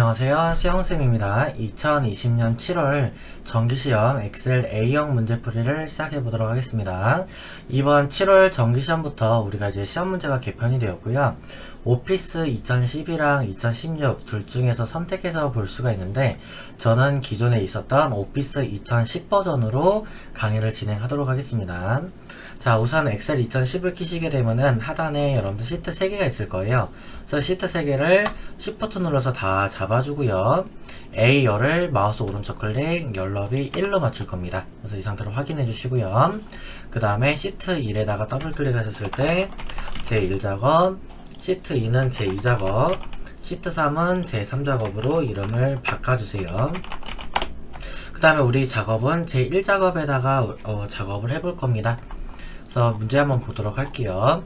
안녕하세요. 수영쌤입니다. 2020년 7월 정기시험 엑셀 A형 문제풀이를 시작해 보도록 하겠습니다. 이번 7월 정기시험부터 우리가 이제 시험 문제가 개편이 되었고요. 오피스 2012랑 2016 둘 중에서 선택해서 볼 수가 있는데, 저는 기존에 있었던 오피스 2010 버전으로 강의를 진행하도록 하겠습니다. 자, 우선 엑셀 2010을 키시게 되면은 하단에 여러분들 시트 3개가 있을 거예요. 그래서 시트 3개를 Shift 눌러서 다 잡아주고요. A열을 마우스 오른쪽 클릭, 열너비 1로 맞출 겁니다. 그래서 이 상태로 확인해 주시고요. 그 다음에 시트 1에다가 더블 클릭하셨을 때 제1작업, 시트 2는 제2작업, 시트 3은 제3작업으로 이름을 바꿔주세요. 그 다음에 우리 작업은 제1작업에다가 작업을 해볼 겁니다. 그래서 문제 한번 보도록 할게요.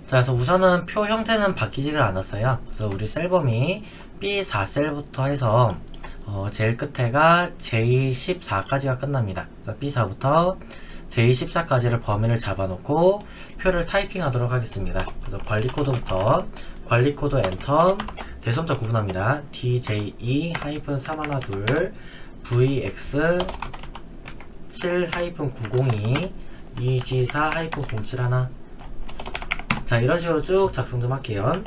자, 그래서 우선은 표 형태는 바뀌지가 않았어요. 그래서 우리 셀범이 B4셀부터 해서 제일 끝에가 J14까지가 끝납니다. 그래서 B4부터 J14까지를 범위를 잡아놓고 표를 타이핑 하도록 하겠습니다. 그래서 관리코드부터 관리코드 엔터, 대소문자 구분합니다. DJ2-312 VX 7-902 2G4-071. 자, 이런 식으로 쭉 작성 좀 할게요.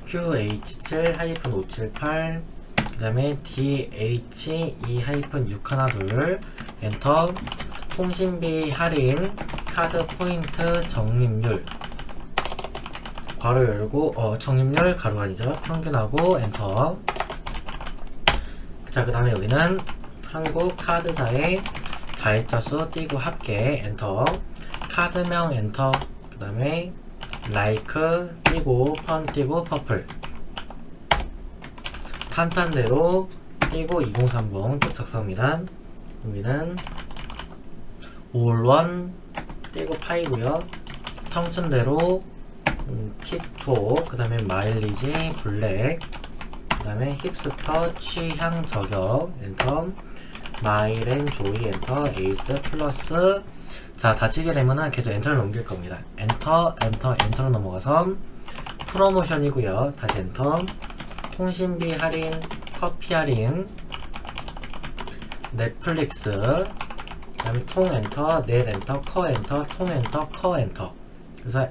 QH7-578, 그 다음에 DH2-612 엔터. 통신비 할인 카드 포인트 적립률 괄호 열고 적립률 가로가 아니죠, 평균하고 엔터. 자, 그 다음에 여기는 한국카드사의 가입자수 띄고 합계 엔터. 카드명 엔터. 그 다음에 라이크 띄고 펀 띄고 퍼플. 탄탄대로 띄고 2030 쭉 작성합니다. 여기는 올원 띄고 파이고요. 청춘대로 티토, 그 다음에 마일리지 블랙, 그 다음에 힙스터 취향 저격 엔터. 마일앤 조이 엔터. 에이스 플러스. 자, 다치게 되면은 계속 엔터를 넘길 겁니다. 엔터 엔터로 넘어가서 프로모션이고요. 다시 엔터. 통신비 할인, 커피 할인, 넷플릭스, 그 다음에 통 엔터, 넷 엔터, 커 엔터, 통 엔터, 커 엔터. 그래서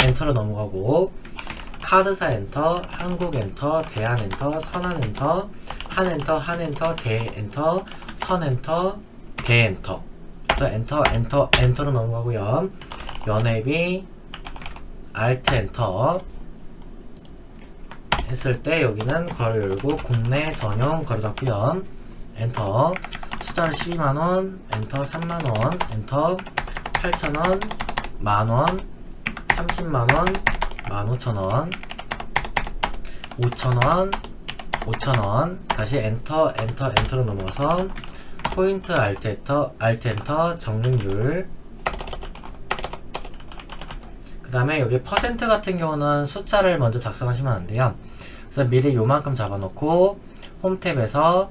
엔터로 넘어가고, 카드사 엔터, 한국 엔터, 대한 엔터, 선한 엔터, 한 엔터, 대 엔터, 선 엔터, 대 엔터. 그래서 엔터로 넘어가고요. 연회비 알트 엔터 했을 때 여기는 괄호 열고 국내 전용 괄호 닫고요. 엔터. 숫자를 12만원 엔터. 3만원 엔터. 8,000원 만원, 30만원 15,000원, 5,000원 다시 엔터로 넘어가서 포인트 알트 엔터 적립률. 그 다음에 여기 퍼센트 같은 경우는 숫자를 먼저 작성하시면 안 돼요. 그래서 미리 요만큼 잡아놓고 홈탭에서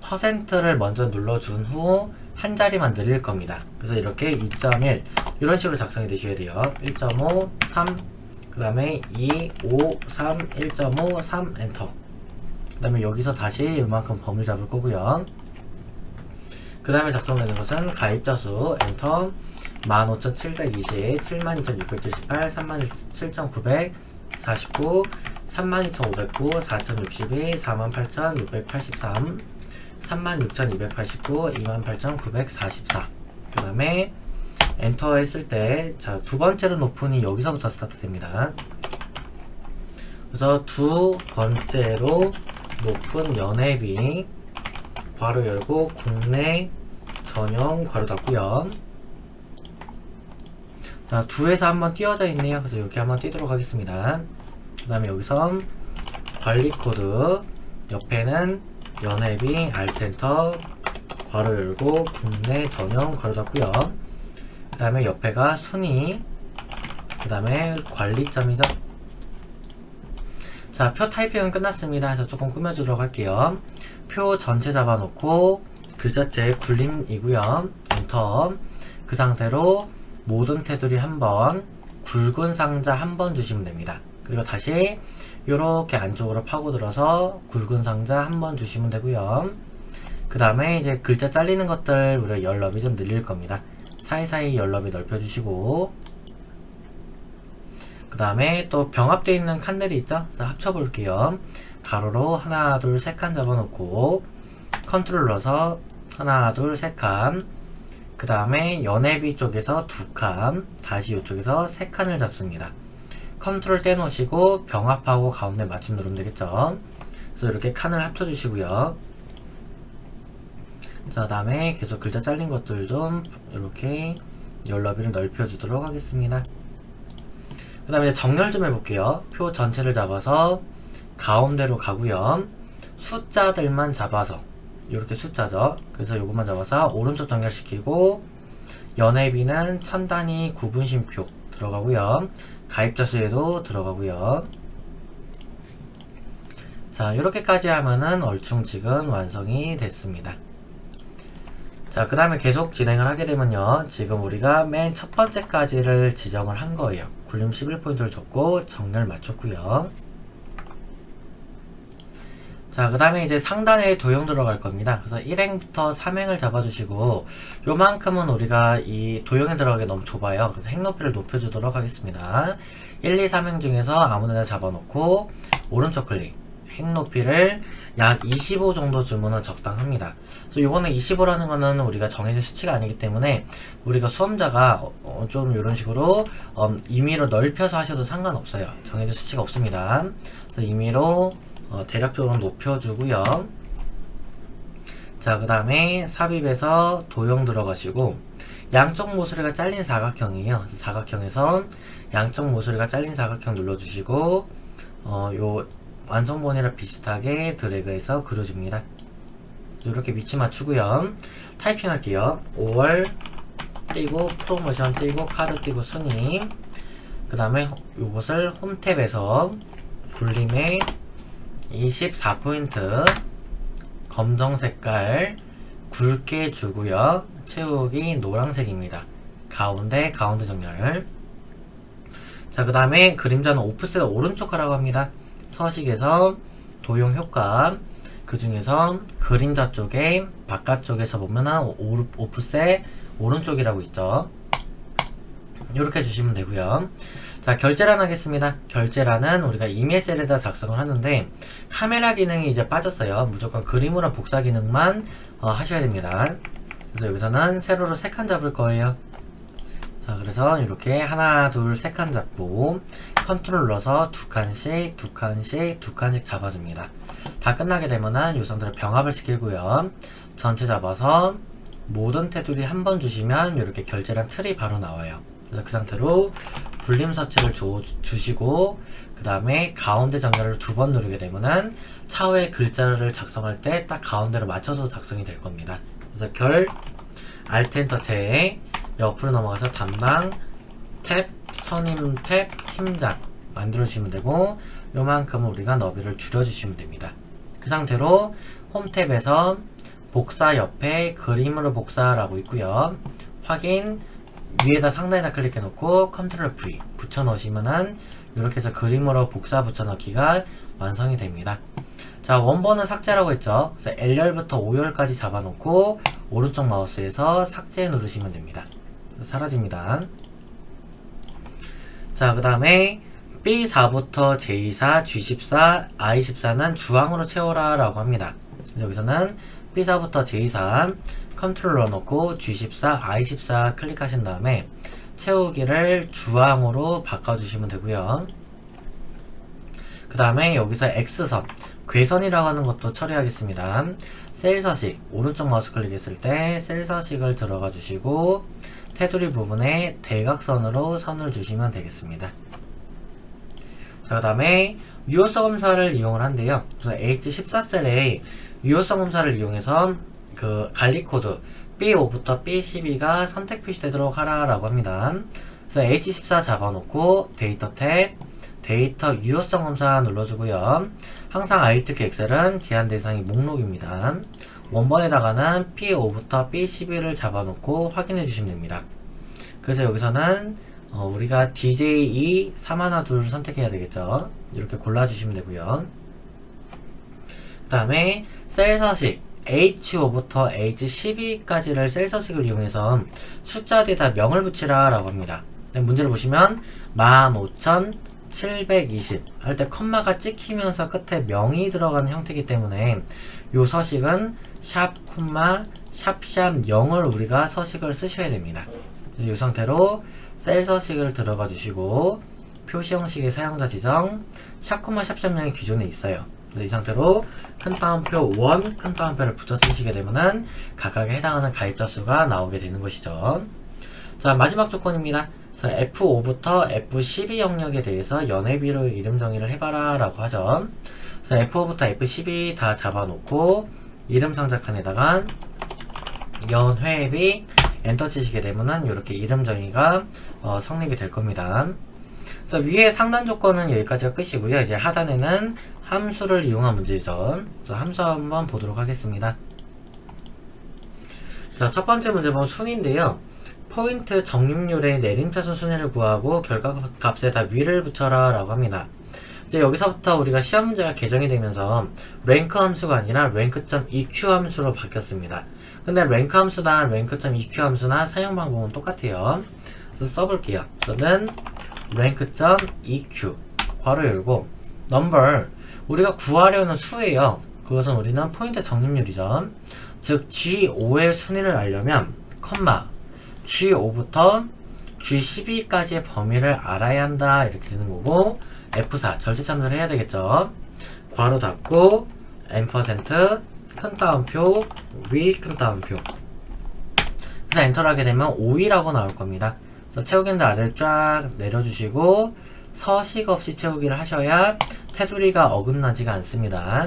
퍼센트를 먼저 눌러준 후 한 자리만 늘릴 겁니다. 그래서 이렇게 2.1 이런 식으로 작성이 되셔야 돼요. 1.5, 3, 그 다음에 2, 5, 3, 1.5, 3 엔터. 그 다음에 여기서 다시 이만큼 범위를 잡을 거고요. 그 다음에 작성되는 것은 가입자 수 엔터. 15,720, 72,678, 37,949, 32,509, 4,062, 48,683, 36,289, 28,944. 그 다음에 엔터 했을 때, 자, 두 번째로 높은이 여기서부터 스타트 됩니다. 그래서 두 번째로 높은 연회비 괄호 열고 국내 전용 괄호 닫고요. 자, 2에서 한번 띄어져 있네요. 그래서 이렇게 한번 띄도록 하겠습니다. 그 다음에 여기서 관리코드 옆에는 연회비 알트 엔터 괄호 열고 국내 전용 괄호 닫고요. 그 다음에 옆에가 순위, 그 다음에 관리점이죠. 자, 표 타이핑은 끝났습니다. 그래서 조금 꾸며주도록 할게요. 표 전체 잡아놓고 글자체 굴림이고요. 엔터. 그 상태로 모든 테두리 한번, 굵은 상자 한번 주시면 됩니다. 그리고 다시 이렇게 안쪽으로 파고들어서 굵은 상자 한번 주시면 되고요. 그 다음에 이제 글자 잘리는 것들 우리가 열 너비 좀 늘릴 겁니다. 사이사이 열 너비 넓혀주시고, 그 다음에 또 병합되어 있는 칸들이 있죠? 그래서 합쳐볼게요. 가로로 하나, 둘, 세 칸 잡아놓고, 컨트롤 눌러서 하나, 둘, 세 칸, 그 다음에 연애비 쪽에서 두 칸, 다시 이쪽에서 세 칸을 잡습니다. 컨트롤 떼놓으시고 병합하고 가운데 맞춤 누르면 되겠죠. 그래서 이렇게 칸을 합쳐주시고요. 자, 그 다음에 계속 글자 잘린 것들 좀 이렇게 열 너비를 넓혀주도록 하겠습니다. 그 다음에 정렬 좀 해볼게요. 표 전체를 잡아서 가운데로 가고요. 숫자들만 잡아서 이렇게 숫자죠. 그래서 요것만 잡아서 오른쪽 정렬시키고, 연회비는 천 단위 구분심표 들어가고요. 가입자 수에도 들어가고요. 자, 이렇게까지 하면은 얼충 지금 완성이 됐습니다. 자, 그 다음에 계속 진행을 하게 되면요, 지금 우리가 맨 첫 번째까지를 지정을 한 거예요. 굴림 11포인트를 줬고 정렬 맞췄고요. 자, 그 다음에 이제 상단에 도형 들어갈 겁니다. 그래서 1행부터 3행을 잡아주시고, 요만큼은 우리가 이 도형에 들어가기 너무 좁아요. 그래서 행 높이를 높여주도록 하겠습니다. 1, 2, 3행 중에서 아무데나 잡아놓고 오른쪽 클릭, 행 높이를 약 25 정도 주면은 적당합니다. 그래서 요거는 25라는 거는 우리가 정해진 수치가 아니기 때문에 우리가 수험자가 좀 이런 식으로 임의로 넓혀서 하셔도 상관없어요. 정해진 수치가 없습니다. 그래서 임의로 대략적으로 높여주고요. 자, 그 다음에 삽입에서 도형 들어가시고, 양쪽 모서리가 잘린 사각형이에요. 그래서 사각형에서 양쪽 모서리가 잘린 사각형 눌러주시고, 요 완성본이랑 비슷하게 드래그해서 그려줍니다. 이렇게 위치 맞추고요. 타이핑 할게요. 5월 띄고 프로모션 띄고 카드 띄고 순위, 그 다음에 요것을 홈탭에서 굴림에 24포인트 검정 색깔 굵게 주고요. 채우기 노란색입니다. 가운데 정렬. 자, 그 다음에 그림자는 오프셋 오른쪽 하라고 합니다. 서식에서 도형 효과, 그 중에서 그림자 쪽에 바깥쪽에서 보면은 오프셋 오른쪽이라고 있죠. 이렇게 주시면 되고요. 자, 결제란 하겠습니다. 결제란은 우리가 이메일 셀에다 작성을 하는데 카메라 기능이 이제 빠졌어요. 무조건 그림으로 복사 기능만 하셔야 됩니다. 그래서 여기서는 세로로 3칸 잡을 거예요. 자, 그래서 이렇게 하나, 둘, 3칸 잡고 컨트롤 눌러서 두 칸씩 잡아줍니다. 다 끝나게 되면은 요선들을 병합을 시키고요. 전체 잡아서 모든 테두리 한 번 주시면 이렇게 결제란 틀이 바로 나와요. 그래서 그 상태로 굴림 서체를 주시고, 그 다음에 가운데 정렬을 2번 누르게 되면은 차후에 글자를 작성할 때 딱 가운데로 맞춰서 작성이 될 겁니다. 그래서 결, Alt 엔터 제, 옆으로 넘어가서 담당, 탭, 선임 탭, 팀장 만들어주시면 되고, 요만큼 우리가 너비를 줄여주시면 됩니다. 그 상태로 홈 탭에서 복사 옆에 그림으로 복사라고 있고요. 확인, 위에다 상단에다 클릭해 놓고 컨트롤 V 붙여 넣으시면은 이렇게 해서 그림으로 복사 붙여 넣기가 완성이 됩니다. 자, 원본은 삭제라고 했죠. 그래서 L열부터 O열까지 잡아 놓고 오른쪽 마우스에서 삭제 누르시면 됩니다. 사라집니다. 자, 그 다음에 B4부터 J4, G14, I14는 주황으로 채워라 라고 합니다. 여기서는 B4부터 J4 컨트롤 넣어놓고 G14, I14 클릭하신 다음에 채우기를 주황으로 바꿔주시면 되고요. 그 다음에 여기서 X선, 궤선이라고 하는 것도 처리하겠습니다. 셀 서식, 오른쪽 마우스 클릭했을 때 셀 서식을 들어가 주시고 테두리 부분에 대각선으로 선을 주시면 되겠습니다. 자, 그 다음에 유효성 검사를 이용을 한대요. 그래서 H14셀에 유효성 검사를 이용해서 그 관리코드 B5부터 B12가 선택 표시되도록 하라라고 합니다. 그래서 H14 잡아놓고 데이터 탭, 데이터 유효성 검사 눌러주고요. 항상 Alt 엑셀은 제한 대상이 목록입니다. 원본에다가는 B5부터 B12를 잡아놓고 확인해 주시면 됩니다. 그래서 여기서는 우리가 DJ2 312를 선택해야 되겠죠. 이렇게 골라주시면 되고요. 그 다음에 셀 서식 H5부터 H12까지를 셀 서식을 이용해서 숫자 뒤에다 명을 붙이라 라고 합니다. 문제를 보시면 15720 할 때 컴마가 찍히면서 끝에 명이 들어가는 형태이기 때문에 이 서식은 샵 콤마 샵샵 0을 우리가 서식을 쓰셔야 됩니다. 이 상태로 셀 서식을 들어가 주시고 표시 형식의 사용자 지정 샵 콤마 샵샵 0이 기존에 있어요. 이 상태로 큰 따옴표 1, 큰 따옴표를 붙여 쓰시게 되면은 각각에 해당하는 가입자 수가 나오게 되는 것이죠. 자, 마지막 조건입니다. F5부터 F12 영역에 대해서 연회비로 이름 정의를 해봐라 라고 하죠. 그래서 F5부터 F12 다 잡아놓고 이름 상자칸에다가 연회비 엔터 치시게 되면은 이렇게 이름 정의가 성립이 될 겁니다. 그래서 위에 상단 조건은 여기까지가 끝이고요. 이제 하단에는 함수를 이용한 문제죠. 그래서 함수 한번 보도록 하겠습니다. 자, 첫 번째 문제 보면 순인데요. 포인트 적립률의 내림차순 순위를 구하고 결과값에다 위를 붙여라 라고 합니다. 이제 여기서부터 우리가 시험 문제가 개정이 되면서 랭크 함수가 아니라 rank.eq 함수로 바뀌었습니다. 근데 랭크 함수나 rank.eq 함수나 사용 방법은 똑같아요. 그래서 써볼게요. 저는 rank.eq 괄호 열고 number 우리가 구하려는 수예요. 그것은 우리는 포인트 적립률이죠. 즉 G5의 순위를 알려면 컴마 G5부터 G12까지의 범위를 알아야 한다 이렇게 되는 거고 F4 절대참조를 해야 되겠죠. 괄호 닫고 %, 큰 따옴표, 위 큰 따옴표. 그래서 엔터를 하게 되면 5위라고 나올 겁니다. 그래서 채우기인들 아래를 쫙 내려주시고 서식 없이 채우기를 하셔야 테두리가 어긋나지가 않습니다.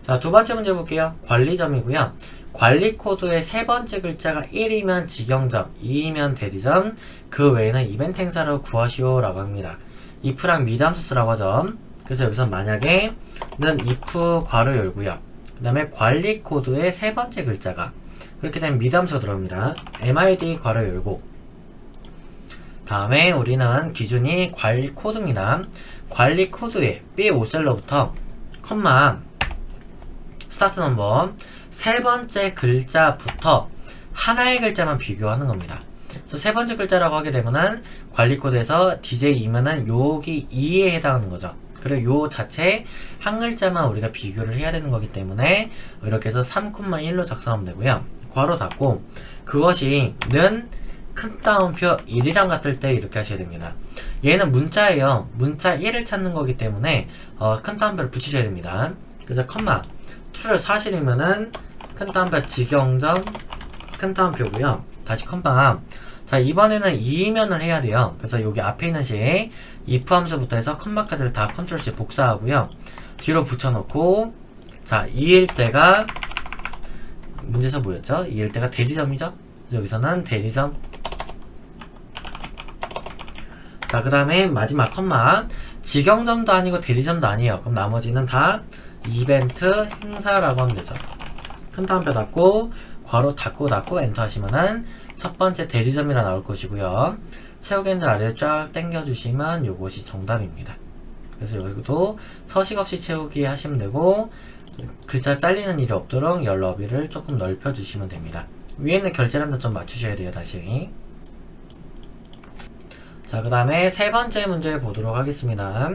자, 두 번째 문제 볼게요. 관리점이고요. 관리 코드의 세 번째 글자가 1이면 직영점, 2이면 대리점, 그 외에는 이벤트 행사를 구하시오 라고 합니다. if랑 미담수 쓰라고 하죠. 그래서 여기서 만약에 는 if 괄호 열고요. 그 다음에 관리 코드의 세 번째 글자가 그렇게 되면 미담수가 들어옵니다. mid 괄호 열고 다음에 우리는 기준이 관리 코드입니다. 관리 코드에 B5셀러부터 컴마 스타트 넘버 세 번째 글자부터 하나의 글자만 비교하는 겁니다. 그래서 세 번째 글자라고 하게 되면은 관리 코드에서 DJ2면은 여기 2에 해당하는 거죠. 그리고 요 자체 한 글자만 우리가 비교를 해야 되는 거기 때문에 이렇게 해서 3,1로 작성하면 되고요. 괄호 닫고 그것이 는 큰 따옴표 1이랑 같을 때 이렇게 하셔야 됩니다. 얘는 문자예요. 문자 1을 찾는 거기 때문에 큰 따옴표를 붙이셔야 됩니다. 그래서 컴마 2를 사실이면은 큰 따옴표 직영점 큰 따옴표고요. 다시 컴마 자 이번에는 2면을 해야 돼요. 그래서 여기 앞에 있는 식 if 함수부터 해서 컴마까지를 다 컨트롤 C 복사하고요. 뒤로 붙여놓고 자 2일 때가 문제에서 뭐였죠? 2일 때가 대리점이죠? 여기서는 대리점 자 그 다음에 마지막 컴마 직영점도 아니고 대리점도 아니에요. 그럼 나머지는 다 이벤트 행사라고 하면 되죠. 큰 따옴표 닫고 괄호 닫고 엔터 하시면은 첫 번째 대리점이라 나올 것이고요. 채우기들 아래로 쫙 당겨주시면 요것이 정답입니다. 그래서 여기도 서식 없이 채우기 하시면 되고 글자 잘리는 일이 없도록 열 너비를 조금 넓혀주시면 됩니다. 위에 있는 결제란도 좀 맞추셔야 돼요. 다시 자 그 다음에 세 번째 문제 보도록 하겠습니다.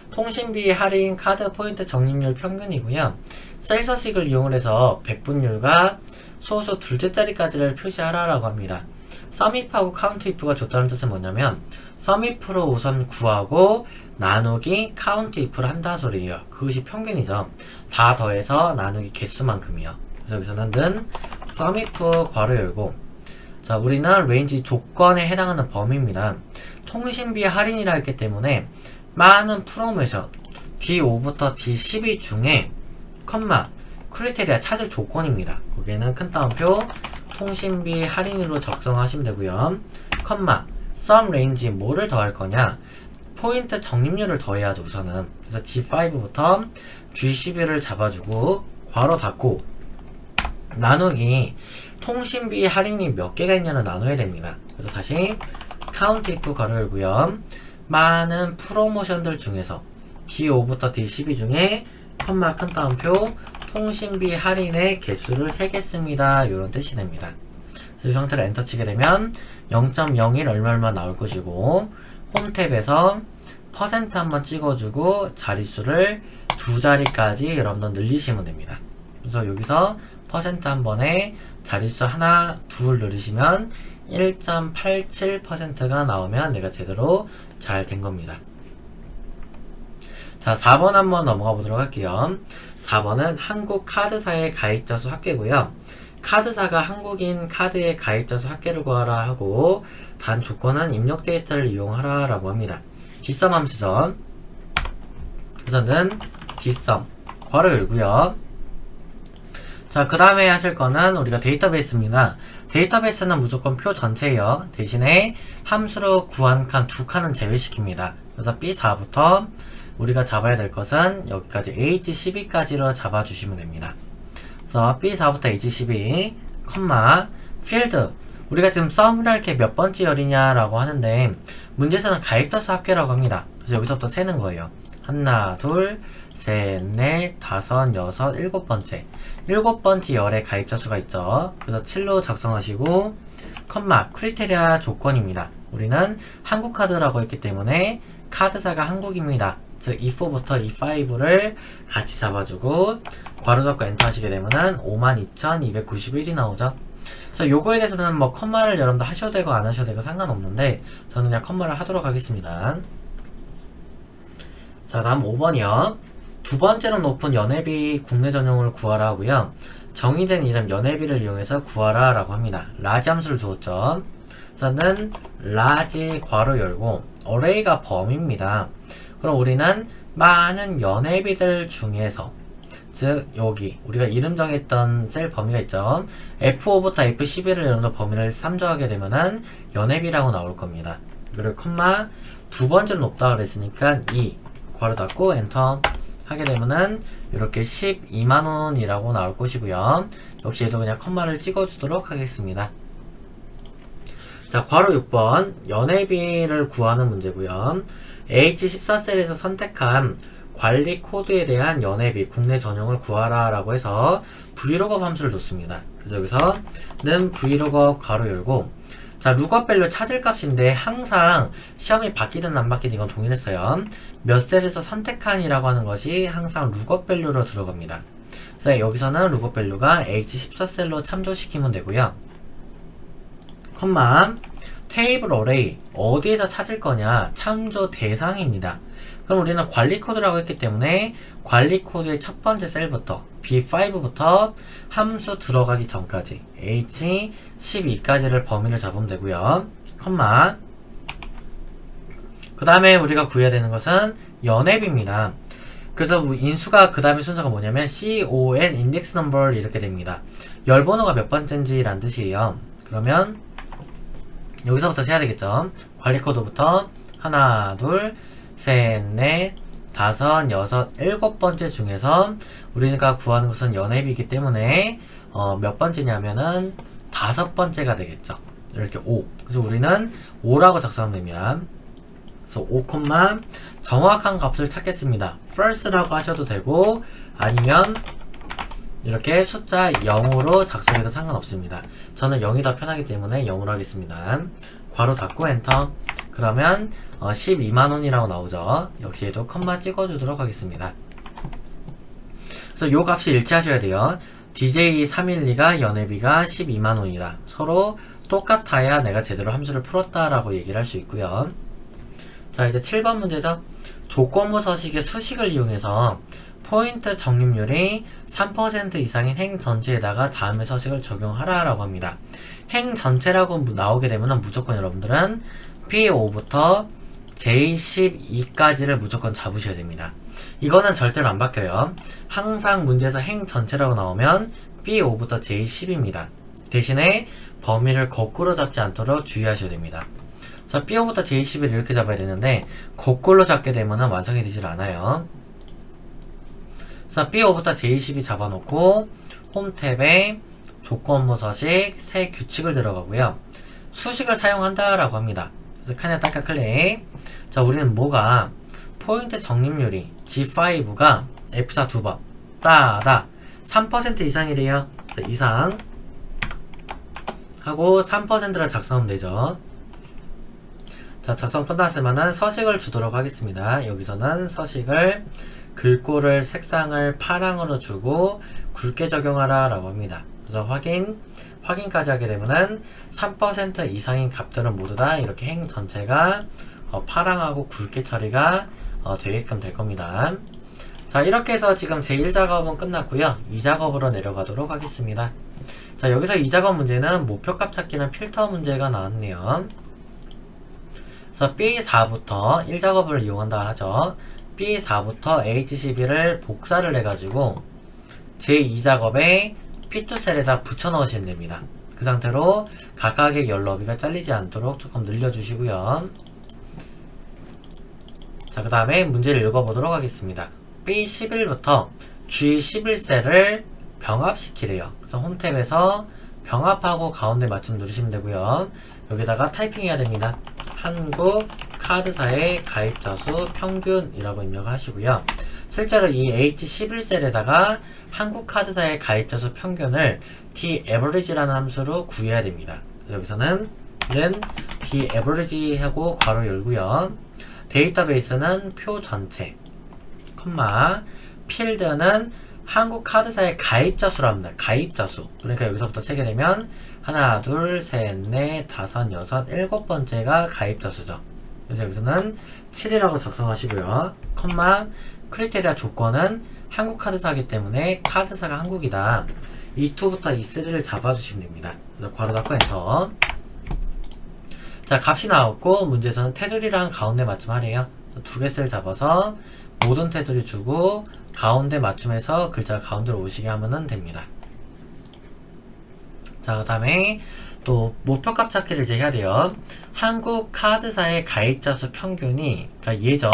통신비 할인 카드 포인트 적립률 평균이고요. 셀 서식을 이용해서 백분율과 소수 둘째 자리까지를 표시하라라고 합니다. sumif하고 countif가 좋다는 뜻은 뭐냐면 sumif로 우선 구하고 나누기 countif를 한다 소리예요. 그것이 평균이죠. 다 더해서 나누기 개수만큼이요. 그래서 여기서는 는 sumif 괄호 열고 자 우리는 range 조건에 해당하는 범위입니다. 통신비 할인이라 했기 때문에 많은 프로모션 D5부터 D12 중에 컴마 크리테리아 찾을 조건입니다. 거기에는 큰 따옴표 통신비 할인으로 적성하시면 되고요. 컴마 sum range 뭐를 더할 거냐 포인트 적립률을 더해야죠. 우선은 그래서 G5부터 G12를 잡아주고 괄호 닫고 나누기 통신비 할인이 몇 개가 있냐를 나눠야 됩니다. 그래서 다시 count if 괄호 열고요. 많은 프로모션들 중에서 D5부터 D12 중에 컴마 큰 따옴표 통신비 할인의 개수를 세겠습니다. 이런 뜻이 됩니다. 그래서 이 상태로 엔터 치게 되면 0.01 얼마 나올 것이고 홈 탭에서 퍼센트 한번 찍어주고 자릿수를 두 자리까지 여러분들 늘리시면 됩니다. 그래서 여기서 퍼센트 한 번에 자릿수 하나, 둘 누르시면 1.87%가 나오면 내가 제대로 잘 된 겁니다. 자, 4번 한번 넘어가 보도록 할게요. 4번은 한국 카드사의 가입자 수 합계고요. 카드사가 한국인 카드의 가입자 수 합계를 구하라 하고 단 조건은 입력 데이터를 이용하라 라고 합니다. 뒷섬 함수죠. 우선은 뒷섬 괄호 열고요. 자, 그 다음에 하실 거는 우리가 데이터베이스입니다. 데이터베이스는 무조건 표 전체예요. 대신에 함수로 구한 칸 두 칸은 제외시킵니다. 그래서 B4부터 우리가 잡아야 될 것은 여기까지 H12까지로 잡아주시면 됩니다. 그래서 B4부터 H12, 컴마, 필드. 우리가 지금 썸을 할 게 몇 번째 열이냐라고 하는데, 문제에서는 가입자 수 합계라고 합니다. 그래서 여기서부터 세는 거예요. 하나, 둘, 셋, 넷, 다섯, 여섯, 일곱 번째. 일곱 번째 열에 가입자 수가 있죠. 그래서 7로 작성하시고, 컴마, 크리테리아 조건입니다. 우리는 한국카드라고 했기 때문에 카드사가 한국입니다. 즉 E4부터 E5를 같이 잡아주고 괄호 잡고 엔터 하시게 되면은 52,291이 나오죠. 그래서 요거에 대해서는 뭐 컴마를 여러분들 하셔도 되고 안 하셔도 되고 상관없는데 저는 그냥 컴마를 하도록 하겠습니다. 자, 다음 5번이요. 두 번째로 높은 연회비 국내 전용을 구하라 하고요. 정의된 이름 연회비를 이용해서 구하라 라고 합니다. 라지 함수를 주었죠. 저는 라지 괄호 열고 어레이가 범위입니다. 그럼 우리는 많은 연회비들 중에서 즉 여기 우리가 이름 정했던 셀 범위가 있죠. F5부터 F11을 여러분들 범위를 3 더하게 되면은 연회비라고 나올 겁니다. 그리고 컴마 두 번째 높다 그랬으니까 2 괄호 닫고 엔터 하게 되면은 이렇게 12만원이라고 나올 것이고요. 역시 얘도 그냥 컴마를 찍어주도록 하겠습니다. 자, 괄호 6번 연회비를 구하는 문제고요. H14셀에서 선택한 관리 코드에 대한 연회비 국내 전용을 구하라 라고 해서 vlookup 함수를 줬습니다. 그래서 여기서는 vlookup 괄호 열고 자, 룩업 밸류 찾을 값인데 항상 시험이 바뀌든 안 바뀌든 이건 동일했어요. 몇 셀에서 선택한이라고 하는 것이 항상 룩업 밸류로 들어갑니다. 그래서 여기서는 룩업 밸류가 H14셀로 참조시키면 되고요. 컴마 테이블 어레이 어디에서 찾을 거냐 참조 대상입니다. 그럼 우리는 관리 코드라고 했기 때문에 관리 코드의 첫 번째 셀부터 B5부터 함수 들어가기 전까지 H12까지를 범위를 잡으면 되고요. 컴마 그 다음에 우리가 구해야 되는 것은 연회비입니다. 그래서 인수가 그 다음에 순서가 뭐냐면 COL 인덱스 넘버 이렇게 됩니다. 열번호가 몇 번째인지 란 뜻이에요. 그러면 여기서부터 세야 되겠죠. 관리 코드부터 하나, 둘, 셋, 넷, 다섯, 여섯, 일곱 번째 중에서 우리가 구하는 것은 연회비이기 때문에 몇 번째냐면은 다섯 번째가 되겠죠. 이렇게 5. 그래서 우리는 5라고 작성하면 됩니다. 그래서 5, 정확한 값을 찾겠습니다. first라고 하셔도 되고 아니면 이렇게 숫자 0으로 작성해도 상관없습니다. 저는 0이 더 편하기 때문에 0으로 하겠습니다. 괄호 닫고 엔터. 그러면 12만원이라고 나오죠. 역시 얘도 컴마 찍어주도록 하겠습니다. 그래서 요 값이 일치하셔야 돼요. DJ312가 연회비가 12만원이다. 서로 똑같아야 내가 제대로 함수를 풀었다라고 얘기를 할 수 있고요. 자, 이제 7번 문제죠. 조건부 서식의 수식을 이용해서 포인트 적립률이 3% 이상인 행 전체에다가 다음의 서식을 적용하라 라고 합니다. 행 전체라고 나오게 되면 무조건 여러분들은 P5부터 J12까지를 무조건 잡으셔야 됩니다. 이거는 절대로 안 바뀌어요. 항상 문제에서 행 전체라고 나오면 P5부터 J10입니다. 대신에 범위를 거꾸로 잡지 않도록 주의하셔야 됩니다. 그래서 P5부터 J10을 이렇게 잡아야 되는데 거꾸로 잡게 되면 완성이 되질 않아요. 그래서 B5부터 J12 잡아놓고 홈 탭에 조건부 서식, 새 규칙을 들어가고요. 수식을 사용한다라고 합니다. 그래서 칸에 딱딱 클릭. 자, 우리는 뭐가 포인트 적립률이 G5가 F4 두 번 따다 3% 이상이래요. 자, 이상 하고 3%를 작성하면 되죠. 자, 작성 끝났으면은 서식을 주도록 하겠습니다. 여기서는 서식을 글꼴을 색상을 파랑으로 주고 굵게 적용하라 라고 합니다. 그래서 확인까지 하게 되면은 3% 이상인 값들은 모두 다 이렇게 행 전체가 파랑하고 굵게 처리가 되게끔 될 겁니다. 자, 이렇게 해서 지금 제1작업은 끝났고요. 2작업으로 내려가도록 하겠습니다. 자, 여기서 2작업 문제는 목표값 찾기는 필터 문제가 나왔네요. 그래서 B4부터 1작업을 이용한다 하죠. B4부터 H12를 복사를 해가지고 제2작업에 P2 셀에다 붙여 넣으시면 됩니다. 그 상태로 각각의 열 너비가 잘리지 않도록 조금 늘려주시고요. 자, 그 다음에 문제를 읽어보도록 하겠습니다. B11부터 G11셀을 병합시키래요. 그래서 홈탭에서 병합하고 가운데 맞춤 누르시면 되고요. 여기다가 타이핑해야 됩니다. 한국 카드사의 가입자 수 평균이라고 입력을 하시고요. 실제로 이 H11셀에다가 한국 카드사의 가입자 수 평균을 daverage라는 함수로 구해야 됩니다. 그래서 여기서는 daverage 하고 괄호 열고요. 데이터베이스는 표 전체, 콤마, 필드는 한국 카드사의 가입자 수로 합니다. 가입자 수. 그러니까 여기서부터 세게 되면 하나, 둘, 셋, 넷, 다섯, 여섯, 일곱 번째가 가입자 수죠. 그래서 여기서는 7이라고 작성하시고요. 콤마, 크리테리아 조건은 한국 카드사이기 때문에 카드사가 한국이다. E2부터 E3를 잡아주시면 됩니다. 그래서 괄호 닫고 엔터. 자, 값이 나왔고 문제에서는 테두리랑 가운데 맞춤 하래요. 두 개 셀 잡아서 모든 테두리 주고 가운데 맞춤해서 글자가 가운데로 오시게 하면 됩니다. 자, 그 다음에 또 목표값 찾기를 이제 해야 돼요. 한국 카드사의 가입자 수 평균이, 그러니까 얘죠.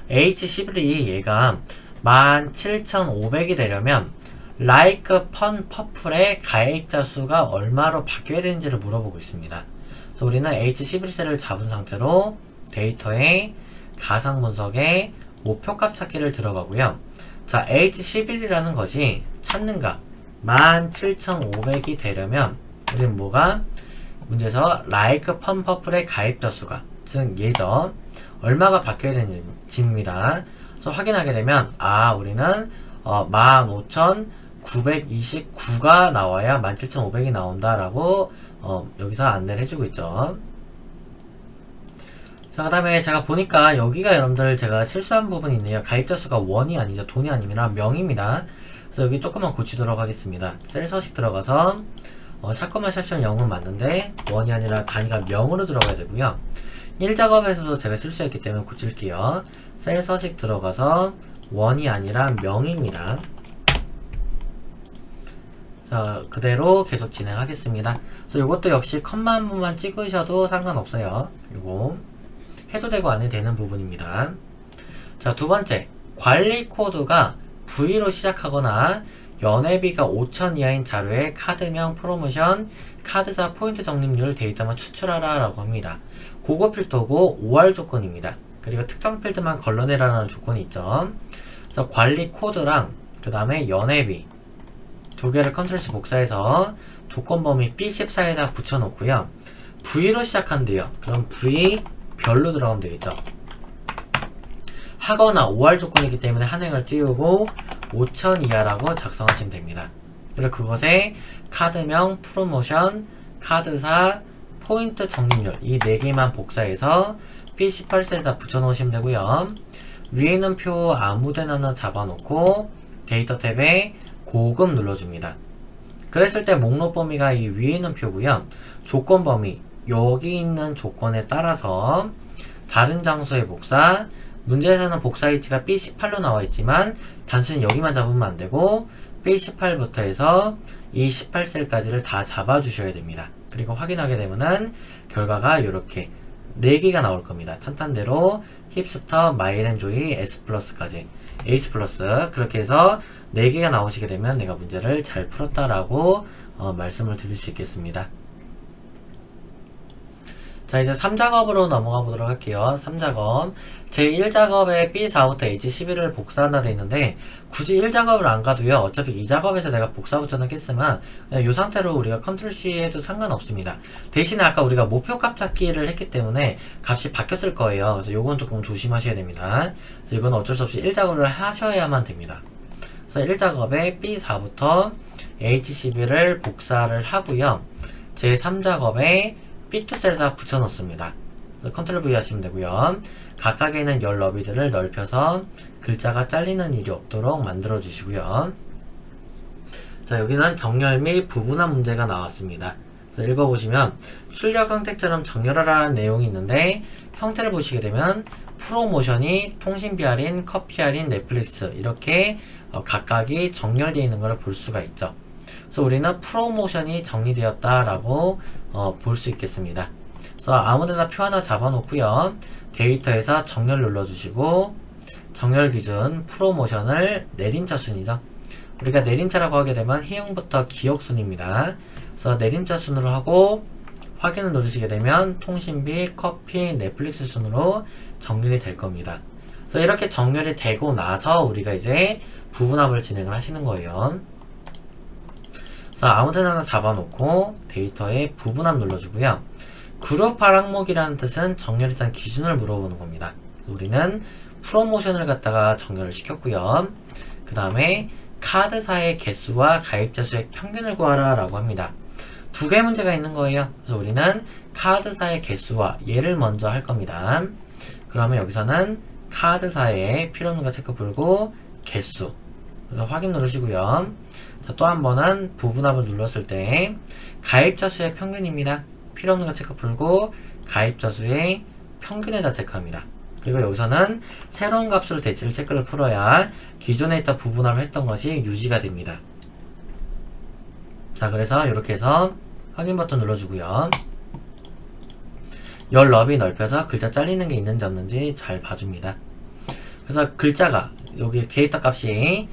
H11이 얘가 17,500이 되려면 like 펀 퍼플의 가입자 수가 얼마로 바뀌어야 되는지를 물어보고 있습니다. 그래서 우리는 H11셀을 잡은 상태로 데이터에 가상 분석에 목표값 찾기를 들어가고요. 자, H11이라는 것이 찾는 값 17,500이 되려면 우리는 뭐가 문제에서 like 펀 퍼플의 가입자 수가, 즉 얘죠. 얼마가 바뀌어야 되는지입니다. 그래서 확인하게 되면 우리는 15,929가 나와야 17,500이 나온다라고 여기서 안내를 해주고 있죠. 자, 그 다음에 제가 보니까 여기가 여러분들 제가 실수한 부분이 있네요. 가입자 수가 원이 아니죠. 돈이 아니라 명입니다. 그래서 여기 조금만 고치도록 하겠습니다. 셀 서식 들어가서 샷건만 샵션 0은 맞는데 원이 아니라 단위가 명으로 들어가야 되고요. 1작업에서도 제가 실수했기 때문에 고칠게요. 셀 서식 들어가서 원이 아니라 명입니다. 자, 그대로 계속 진행하겠습니다. 그래서 이것도 역시 컴마 한 번만 찍으셔도 상관없어요. 이거 해도 되고 안 해도 되는 부분입니다. 자, 두 번째, 관리 코드가 V로 시작하거나 연회비가 5,000 이하인 자료에 카드명, 프로모션, 카드사 포인트 적립률 데이터만 추출하라 라고 합니다. 그거 필터고 OR 조건입니다. 그리고 특정 필드만 걸러내라는 조건이 있죠. 그래서 관리 코드랑 그 다음에 연회비 두 개를 컨트롤 C 복사해서 조건 범위 B14에다 붙여놓고요. V로 시작한대요. 그럼 V 별로 들어가면 되겠죠. 하거나 OR 조건이기 때문에 한행을 띄우고 5,000 이하라고 작성하시면 됩니다. 그리고 그것에 카드명, 프로모션, 카드사, 포인트 적립률 이 4개만 복사해서 P18셀에다 붙여놓으시면 되고요. 위에 있는 표 아무데나 잡아놓고 데이터 탭에 고급 눌러줍니다. 그랬을 때 목록 범위가 이 위에 있는 표고요. 조건 범위 여기 있는 조건에 따라서 다른 장소의 복사, 문제에서는 복사 위치가 B18로 나와 있지만 단순히 여기만 잡으면 안 되고 B18부터 해서 이 18셀까지를 다 잡아 주셔야 됩니다. 그리고 확인하게 되면은 결과가 이렇게 4개가 나올 겁니다. 탄탄대로 힙스터, 마일앤조이, S 플러스까지 에이스 플러스. 그렇게 해서 4개가 나오시게 되면 내가 문제를 잘 풀었다라고 말씀을 드릴 수 있겠습니다. 자, 이제 3작업으로 넘어가 보도록 할게요. 3작업. 제1작업에 B4부터 H11을 복사한다 돼 있는데, 굳이 1작업을 안 가도요. 어차피 2작업에서 내가 복사 붙여넣 겠으면, 그냥 이 상태로 우리가 컨트롤 C 해도 상관없습니다. 대신에 아까 우리가 목표값 찾기를 했기 때문에 값이 바뀌었을 거예요. 그래서 요건 조금 조심하셔야 됩니다. 그래서 이건 어쩔 수 없이 1작업을 하셔야만 됩니다. 그래서 1작업에 B4부터 H11을 복사를 하고요. 제3작업에 B2셀에다 붙여넣습니다. 컨트롤 V 하시면 되고요. 각각에 있는 열 너비들을 넓혀서 글자가 잘리는 일이 없도록 만들어 주시고요. 자, 여기는 정렬 및 부분화 문제가 나왔습니다. 그래서 읽어보시면 출력 형태처럼 정렬하라는 내용이 있는데, 형태를 보시게 되면 프로모션이 통신비 할인, 커피 할인, 넷플릭스 이렇게 각각이 정렬되어 있는 걸 볼 수가 있죠. 그래서 우리는 프로모션이 정리되었다라고 볼 수 있겠습니다. 그래서 아무데나 표 하나 잡아놓고요. 데이터에서 정렬 눌러주시고, 정렬 기준 프로모션을 내림차 순이죠. 우리가 내림차라고 하게 되면 해용부터 기억순입니다. 그래서 내림차 순으로 하고 확인을 누르시게 되면 통신비, 커피, 넷플릭스 순으로 정렬이 될 겁니다. 그래서 이렇게 정렬이 되고 나서 우리가 이제 부분합을 진행을 하시는 거예요. 그래서 아무데나 하나 잡아놓고 데이터에 부분합 눌러주고요. 그룹 항목이라는 뜻은 정렬에 대한 기준을 물어보는 겁니다. 우리는 프로모션을 갖다가 정렬을 시켰고요. 그 다음에 카드사의 개수와 가입자 수의 평균을 구하라 라고 합니다. 두 개의 문제가 있는 거예요. 그래서 우리는 카드사의 개수와 얘를 먼저 할 겁니다. 그러면 여기서는 카드사의 필요 없는 거 체크 풀고 개수, 그래서 확인 누르시고요. 자, 또 한 번은 부분합을 눌렀을 때 가입자 수의 평균입니다. 필요 없는 거 체크 풀고 가입자 수의 평균에다 체크합니다. 그리고 여기서는 새로운 값으로 대치를 체크를 풀어야 기존에 있던 부분합을 했던 것이 유지가 됩니다. 자, 그래서 이렇게 해서 확인 버튼 눌러주고요. 열 너비 넓혀서 글자 잘리는 게 있는지 없는지 잘 봐줍니다. 그래서 글자가 여기 데이터 값이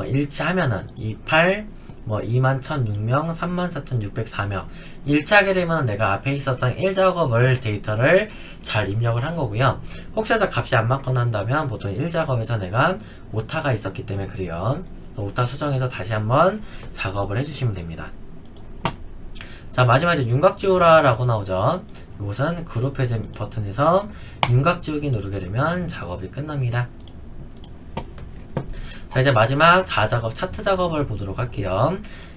일치하면은 28, 21,006명, 34,604명 일치하게 되면 내가 앞에 있었던 1작업을 데이터를 잘 입력을 한 거고요. 혹시라도 값이 안 맞거나 한다면 보통 1작업에서 내가 오타가 있었기 때문에 그래요. 오타 수정해서 다시 한번 작업을 해주시면 됩니다. 자, 마지막에 윤곽 지우라 라고 나오죠. 이것은 그룹 해제 버튼에서 윤곽 지우기 누르게 되면 작업이 끝납니다. 자, 이제 마지막 4작업 차트 작업을 보도록 할게요.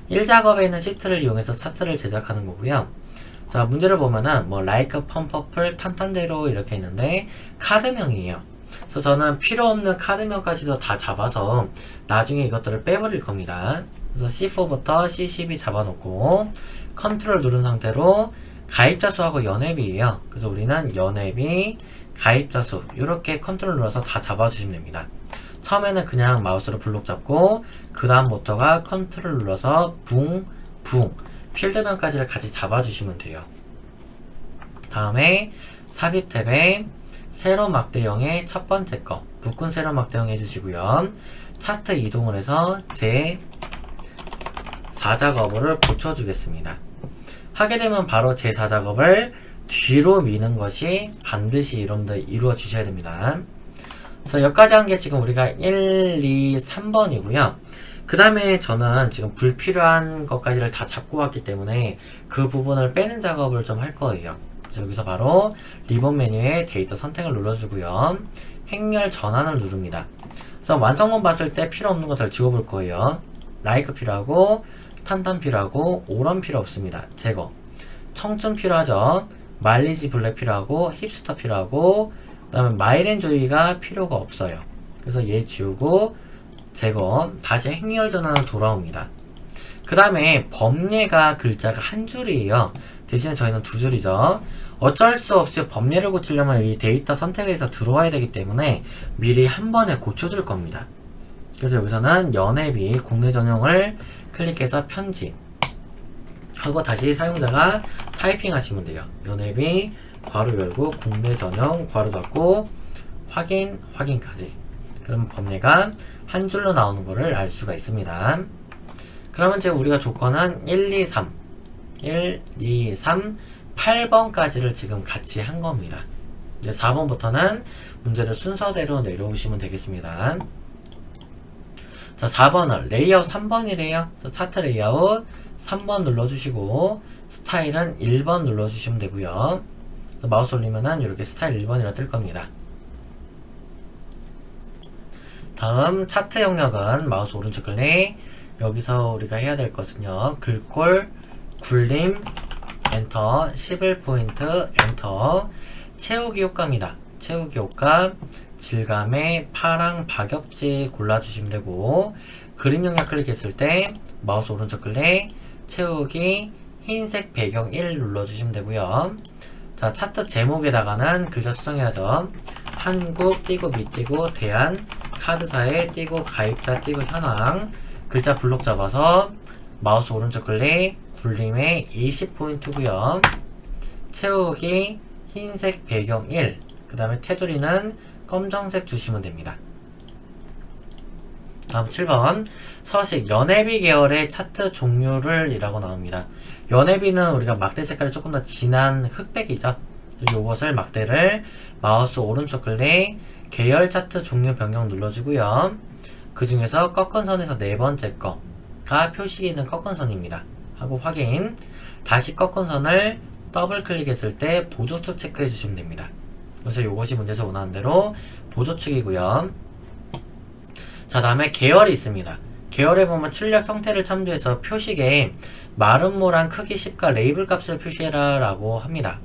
1작업에 있는 시트를 이용해서 차트를 제작하는 거고요. 자, 문제를 보면은 like, 펌퍼플, 탄탄대로 이렇게 있는데 카드명이에요. 그래서 저는 필요 없는 카드명까지도 다 잡아서 나중에 이것들을 빼버릴 겁니다. 그래서 C4부터 C12 잡아놓고 컨트롤 누른 상태로 가입자 수하고 연회비예요. 그래서 우리는 연회비, 가입자 수 이렇게 컨트롤 눌러서 다 잡아주시면 됩니다. 처음에는 그냥 마우스로 블록 잡고 그 다음부터가 컨트롤 눌러서 붕 필드명까지를 같이 잡아주시면 돼요. 다음에 삽입 탭에 세로 막대형의 첫 번째 거 묶은 세로 막대형 해주시고요. 차트 이동을 해서 제 4작업을 고쳐주겠습니다. 하게 되면 바로 제 4작업을 뒤로 미는 것이 반드시 여러분들 이루어 주셔야 됩니다. 그래서 여기까지 한 게 지금 우리가 1, 2, 3번이고요. 그 다음에 저는 지금 불필요한 것까지를 다 잡고 왔기 때문에 그 부분을 빼는 작업을 좀 할 거예요. 여기서 바로 리본 메뉴에 데이터 선택을 눌러주고요. 행렬 전환을 누릅니다. 그래서 완성본 봤을 때 필요 없는 것들 지워볼 거예요. 라이크 필요하고 탄탄 필요하고 오런 필요 없습니다. 제거. 청춘 필요하죠. 마일리지 블랙 필요하고 힙스터 필요하고 그 다음에 마일앤조이가 필요가 없어요. 그래서 얘 지우고 제거. 다시 행렬 전환으로 돌아옵니다. 그 다음에 범례가 글자가 한 줄이에요. 대신에 저희는 두 줄이죠. 어쩔 수 없이 범례를 고치려면 이 데이터 선택에서 들어와야 되기 때문에 미리 한 번에 고쳐줄 겁니다. 그래서 여기서는 연회비 국내 전용을 클릭해서 편집 하고 다시 사용자가 타이핑 하시면 돼요. 연회비 괄호 열고 국내 전용 괄호 닫고 확인까지. 그럼 범위가 한 줄로 나오는 거를 알 수가 있습니다. 그러면 지금 우리가 조건은 1, 2, 3, 8번까지를 지금 같이 한 겁니다. 이제 4번부터는 문제를 순서대로 내려오시면 되겠습니다. 자, 4번은 레이아웃 3번이래요. 차트 레이아웃 3번 눌러주시고 스타일은 1번 눌러주시면 되고요. 마우스 올리면은 이렇게 스타일 1번이라 뜰 겁니다. 다음 차트 영역은 마우스 오른쪽 클릭. 여기서 우리가 해야 될 것은요, 글꼴, 굴림, 엔터, 11포인트, 엔터, 채우기 효과입니다. 채우기 효과, 질감의 파랑 박엽지 골라주시면 되고, 그림 영역 클릭했을 때 마우스 오른쪽 클릭, 채우기, 흰색 배경 1 눌러주시면 되고요. 자, 차트 제목에다가는 글자 수정해야죠. 한국 띄고 밑 띄고 대한, 카드사에 띄고 가입자 띄고 현황, 글자 블록 잡아서 마우스 오른쪽 클릭, 굴림에 20포인트고요. 채우기 흰색 배경 1, 그 다음에 테두리는 검정색 주시면 됩니다. 다음 7번 서식 연해비 계열의 차트 종류를 이라고 나옵니다. 연해비는 우리가 막대 색깔이 조금 더 진한 흑백이죠. 요것을 막대를 마우스 오른쪽 클릭, 계열 차트 종류 변경 눌러주고요. 그 중에서 꺾은 선에서 네 번째 거가 표식이 있는 꺾은 선입니다. 하고 확인. 다시 꺾은 선을 더블 클릭했을 때 보조축 체크해 주시면 됩니다. 그래서 이것이 문제에서 원하는 대로 보조축이고요. 자, 다음에 계열이 있습니다. 계열에 보면 출력 형태를 참조해서 표식에 마름모랑 크기 10과 레이블 값을 표시해라 라고 합니다.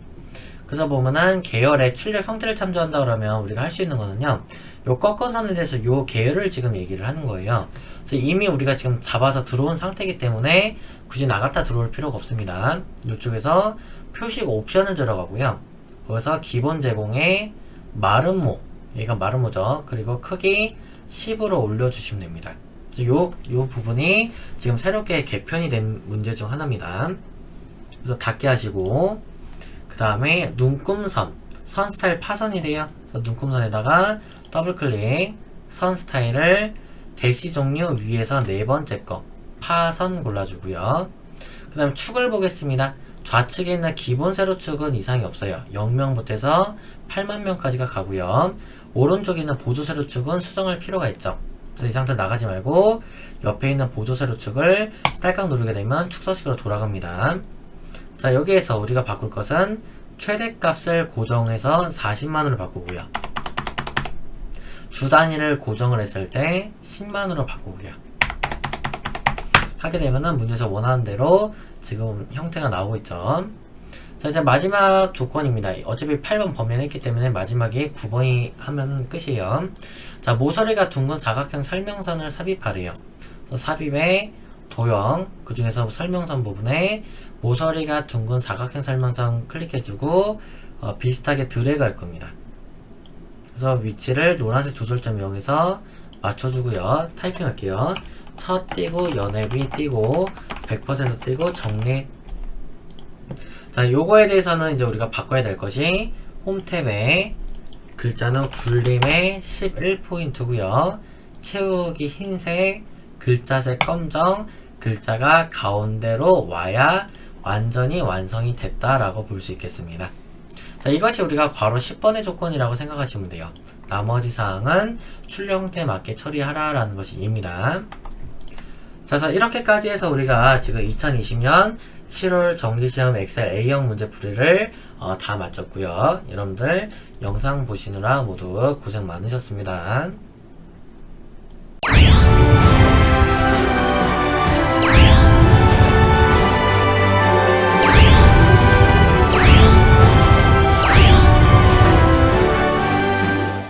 그래서 보면은 계열의 출력 형태를 참조한다 그러면 우리가 할 수 있는 거는요, 요 꺾은 선에 대해서 요 계열을 지금 얘기를 하는 거예요. 그래서 이미 우리가 지금 잡아서 들어온 상태이기 때문에 굳이 나갔다 들어올 필요가 없습니다. 이쪽에서 표식 옵션을 들어가고요. 거기서 기본 제공에 마름모, 얘가 마름모죠. 그리고 크기 10으로 올려주시면 됩니다. 요 부분이 지금 새롭게 개편이 된 문제 중 하나입니다. 그래서 닫게 하시고, 그 다음에 눈금선, 선 스타일 파선이래요. 그래서 눈금선에다가 더블 클릭, 선 스타일을 대시 종류 위에서 네 번째 거 파선 골라주고요. 그 다음에 축을 보겠습니다. 좌측에 있는 기본 세로축은 이상이 없어요. 0명부터 해서 8만명까지가 가고요. 오른쪽에 있는 보조 세로축은 수정할 필요가 있죠. 그래서 이 상태로 나가지 말고 옆에 있는 보조 세로축을 딸깍 누르게 되면 축서식으로 돌아갑니다. 자, 여기에서 우리가 바꿀 것은 최대값을 고정해서 40만으로 바꾸고요. 주 단위를 고정을 했을 때 10만으로 바꾸고요. 하게 되면은 문제에서 원하는 대로 지금 형태가 나오고 있죠. 자, 이제 마지막 조건입니다. 어차피 8번 범위했기 때문에 마지막에 9번이 하면 끝이에요. 자, 모서리가 둥근 사각형 설명선을 삽입하래요. 삽입에 도형, 그 중에서 설명선 부분에 모서리가 둥근 사각형 설명선 클릭해주고 비슷하게 드래그 할 겁니다. 그래서 위치를 노란색 조절점 이용해서 맞춰주고요. 타이핑 할게요. 첫 띄고 연해비 띄고 100% 띄고 정리. 자, 요거에 대해서는 이제 우리가 바꿔야 될 것이 홈탭에 글자는 굴림의 11포인트고요. 채우기 흰색, 글자색 검정, 글자가 가운데로 와야 완전히 완성이 됐다라고 볼 수 있겠습니다. 자, 이것이 우리가 괄호 10번의 조건이라고 생각하시면 돼요. 나머지 사항은 출력 형태에 맞게 처리하라라는 것이 입니다. 자, 그래서 이렇게까지 해서 우리가 지금 2020년 7월 정기시험 엑셀 A형 문제풀이를 다 마쳤고요. 여러분들 영상 보시느라 모두 고생 많으셨습니다.